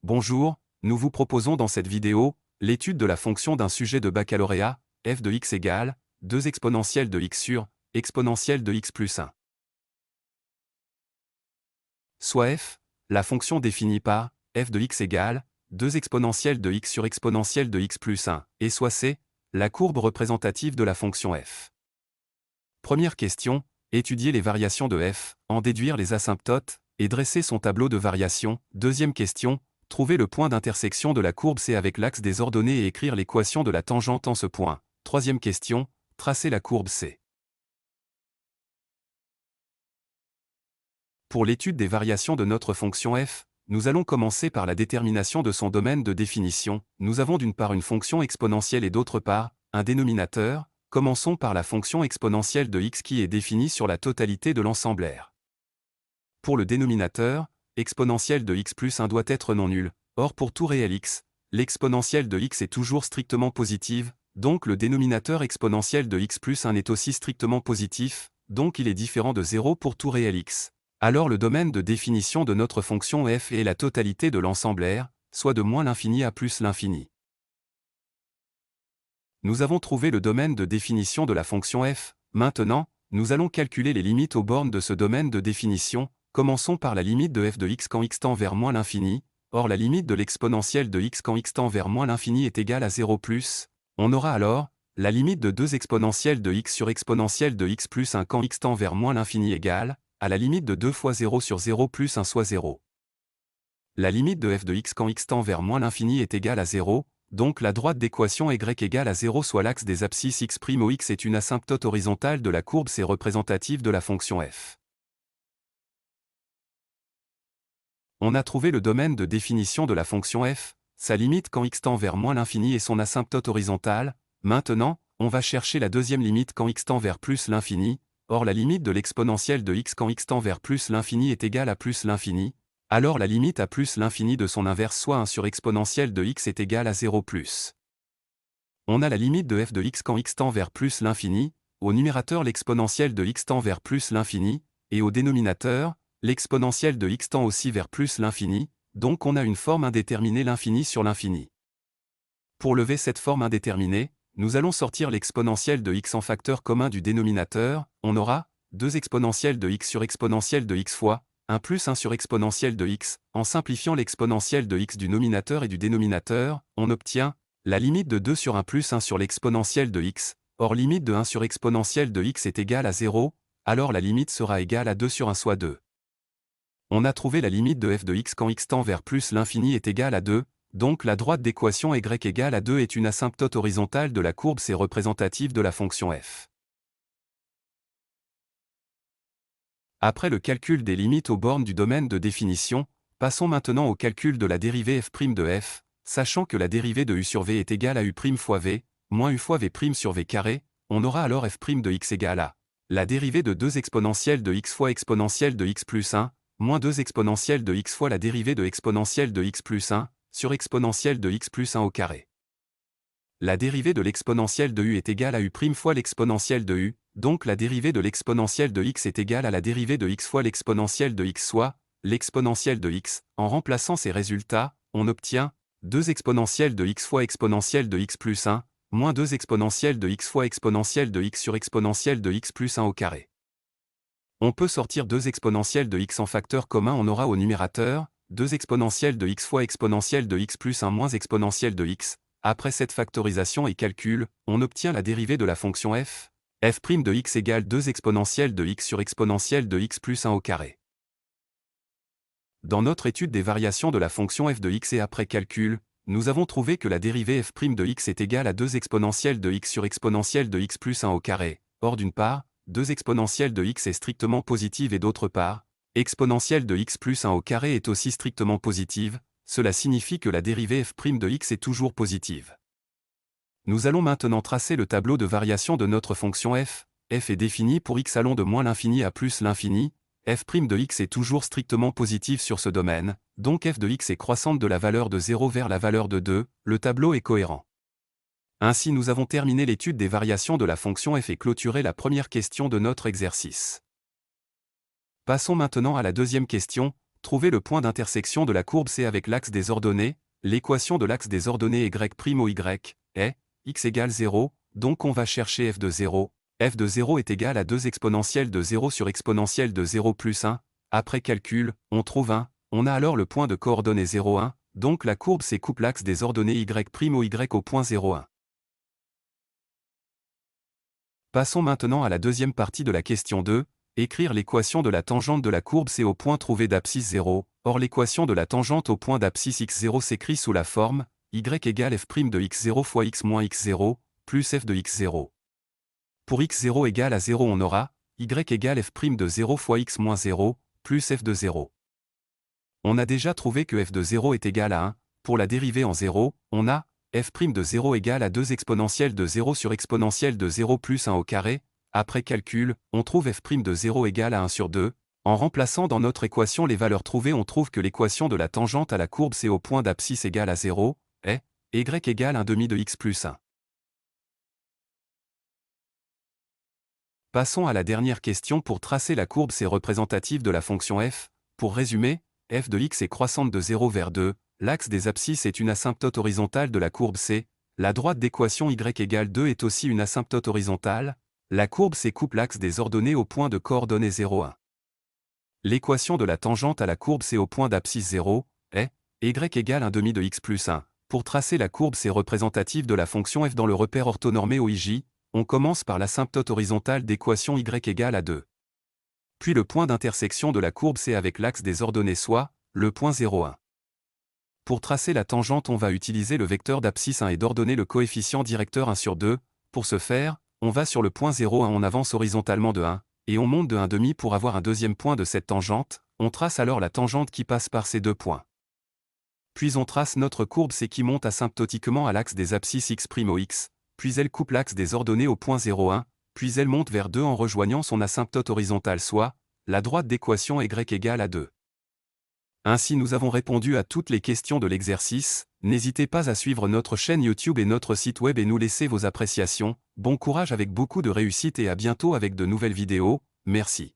Bonjour, nous vous proposons dans cette vidéo l'étude de la fonction d'un sujet de baccalauréat, f de x égale 2 exponentielle de x sur exponentielle de x plus 1. Soit f, la fonction définie par f de x égale 2 exponentielle de x sur exponentielle de x plus 1, et soit c, la courbe représentative de la fonction f. Première question, étudier les variations de f, en déduire les asymptotes, et dresser son tableau de variations. Deuxième question, trouver le point d'intersection de la courbe C avec l'axe des ordonnées et écrire l'équation de la tangente en ce point. Troisième question, tracer la courbe C. Pour l'étude des variations de notre fonction f, nous allons commencer par la détermination de son domaine de définition. Nous avons d'une part une fonction exponentielle et d'autre part, un dénominateur. Commençons par la fonction exponentielle de x qui est définie sur la totalité de l'ensemble R. Pour le dénominateur, exponentielle de x plus 1 doit être non nulle. Or pour tout réel x, l'exponentielle de x est toujours strictement positive, donc le dénominateur exponentiel de x plus 1 est aussi strictement positif, donc il est différent de 0 pour tout réel x. Alors le domaine de définition de notre fonction f est la totalité de l'ensemble R, soit de moins l'infini à plus l'infini. Nous avons trouvé le domaine de définition de la fonction f. Maintenant, nous allons calculer les limites aux bornes de ce domaine de définition. Commençons par la limite de f de x quand x tend vers moins l'infini. Or la limite de l'exponentielle de x quand x tend vers moins l'infini est égale à 0 plus. On aura alors la limite de 2 exponentielle de x sur exponentielle de x plus 1 quand x tend vers moins l'infini égale à la limite de 2 fois 0 sur 0 plus 1 soit 0. La limite de f de x quand x tend vers moins l'infini est égale à 0. Donc la droite d'équation y égale à 0 soit l'axe des abscisses x' au x est une asymptote horizontale de la courbe C représentative de la fonction f. On a trouvé le domaine de définition de la fonction f, sa limite quand x tend vers moins l'infini et son asymptote horizontale. Maintenant, on va chercher la deuxième limite quand x tend vers plus l'infini. Or la limite de l'exponentielle de x quand x tend vers plus l'infini est égale à plus l'infini. Alors la limite à plus l'infini de son inverse soit 1 sur exponentielle de x est égale à 0 plus. On a la limite de f de x quand x tend vers plus l'infini, au numérateur l'exponentielle de x tend vers plus l'infini, et au dénominateur, l'exponentielle de x tend aussi vers plus l'infini, donc on a une forme indéterminée l'infini sur l'infini. Pour lever cette forme indéterminée, nous allons sortir l'exponentielle de x en facteur commun du dénominateur, on aura 2 exponentielles de x sur exponentielle de x fois 1 plus 1 sur exponentielle de x. En simplifiant l'exponentielle de x du nominateur et du dénominateur, on obtient la limite de 2 sur 1 plus 1 sur l'exponentielle de x. Or limite de 1 sur exponentielle de x est égale à 0, alors la limite sera égale à 2 sur 1 soit 2. On a trouvé la limite de f de x quand x tend vers plus l'infini est égale à 2, donc la droite d'équation y égale à 2 est une asymptote horizontale de la courbe C représentative de la fonction f. Après le calcul des limites aux bornes du domaine de définition, passons maintenant au calcul de la dérivée f' de f, sachant que la dérivée de u sur v est égale à u' fois v, moins u fois v' sur v carré, on aura alors f' de x égale à la dérivée de 2 exponentielle de x fois exponentielle de x plus 1, moins 2 exponentielle de x fois la dérivée de exponentielle de x plus 1, sur exponentielle de x plus 1 au carré. La dérivée de l'exponentielle de u est égale à u' fois l'exponentielle de u, donc la dérivée de l'exponentielle de x est égale à la dérivée de x fois l'exponentielle de x soit l'exponentielle de x. En remplaçant ces résultats, on obtient 2 exponentielle de x fois exponentielle de x plus 1, moins 2 exponentielle de x fois exponentielle de x sur exponentielle de x plus 1 au carré. On peut sortir 2 exponentielles de x en facteur commun, on aura au numérateur 2 exponentielle de x fois exponentielle de x plus 1 moins exponentielle de x. Après cette factorisation et calcul, on obtient la dérivée de la fonction f. f' de x égale 2 exponentielle de x sur exponentielle de x plus 1 au carré. Dans notre étude des variations de la fonction f de x et après calcul, nous avons trouvé que la dérivée f' de x est égale à 2 exponentielle de x sur exponentielle de x plus 1 au carré. Or d'une part, 2 exponentielle de x est strictement positive et d'autre part, exponentielle de x plus 1 au carré est aussi strictement positive. Cela signifie que la dérivée f' de x est toujours positive. Nous allons maintenant tracer le tableau de variation de notre fonction f. F est définie pour x allant de moins l'infini à plus l'infini. F' de x est toujours strictement positive sur ce domaine, donc f de x est croissante de la valeur de 0 vers la valeur de 2, le tableau est cohérent. Ainsi nous avons terminé l'étude des variations de la fonction f et clôturé la première question de notre exercice. Passons maintenant à la deuxième question. Trouver le point d'intersection de la courbe C avec l'axe des ordonnées. L'équation de l'axe des ordonnées y' au y est x égale 0, donc on va chercher f de 0. F de 0 est égal à 2 exponentielle de 0 sur exponentielle de 0 plus 1. Après calcul, on trouve 1. On a alors le point de coordonnées 0, 1, donc la courbe C coupe l'axe des ordonnées y' au y au point 0, 1. Passons maintenant à la deuxième partie de la question 2, écrire l'équation de la tangente de la courbe C au point trouvé d'abscisse 0. Or l'équation de la tangente au point d'abscisse x0 s'écrit sous la forme y égale f' de x0 fois x moins x0, plus f de x0. Pour x0 égale à 0 on aura y égale f' de 0 fois x moins 0, plus f de 0. On a déjà trouvé que f de 0 est égal à 1, pour la dérivée en 0, on a f' de 0 égale à 2 exponentielle de 0 sur exponentielle de 0 plus 1 au carré. Après calcul, on trouve f' de 0 égale à 1 sur 2. En remplaçant dans notre équation les valeurs trouvées, on trouve que l'équation de la tangente à la courbe C au point d'abscisse égale à 0 est y égale 1 demi de x plus 1. Passons à la dernière question pour tracer la courbe C représentative de la fonction f. Pour résumer, f de x est croissante de 0 vers 2, l'axe des abscisses est une asymptote horizontale de la courbe C, la droite d'équation y égale 2 est aussi une asymptote horizontale, la courbe C coupe l'axe des ordonnées au point de coordonnées 0, 1. L'équation de la tangente à la courbe C au point d'abscisse 0 est y égale 1 demi de x plus 1. Pour tracer la courbe C représentative de la fonction f dans le repère orthonormé OIJ, on commence par l'asymptote horizontale d'équation y égale à 2. Puis le point d'intersection de la courbe C avec l'axe des ordonnées soit le point 0, 1. Pour tracer la tangente, on va utiliser le vecteur d'abscisse 1 et d'ordonner le coefficient directeur 1 sur 2. Pour ce faire, on va sur le point 0, 1, on avance horizontalement de 1, et on monte de 1,5 pour avoir un deuxième point de cette tangente. On trace alors la tangente qui passe par ces deux points. Puis on trace notre courbe C qui monte asymptotiquement à l'axe des abscisses x' au x, puis elle coupe l'axe des ordonnées au point 0, 1, puis elle monte vers 2 en rejoignant son asymptote horizontale soit la droite d'équation y égale à 2. Ainsi nous avons répondu à toutes les questions de l'exercice. N'hésitez pas à suivre notre chaîne YouTube et notre site web et nous laisser vos appréciations. Bon courage avec beaucoup de réussite et à bientôt avec de nouvelles vidéos. Merci.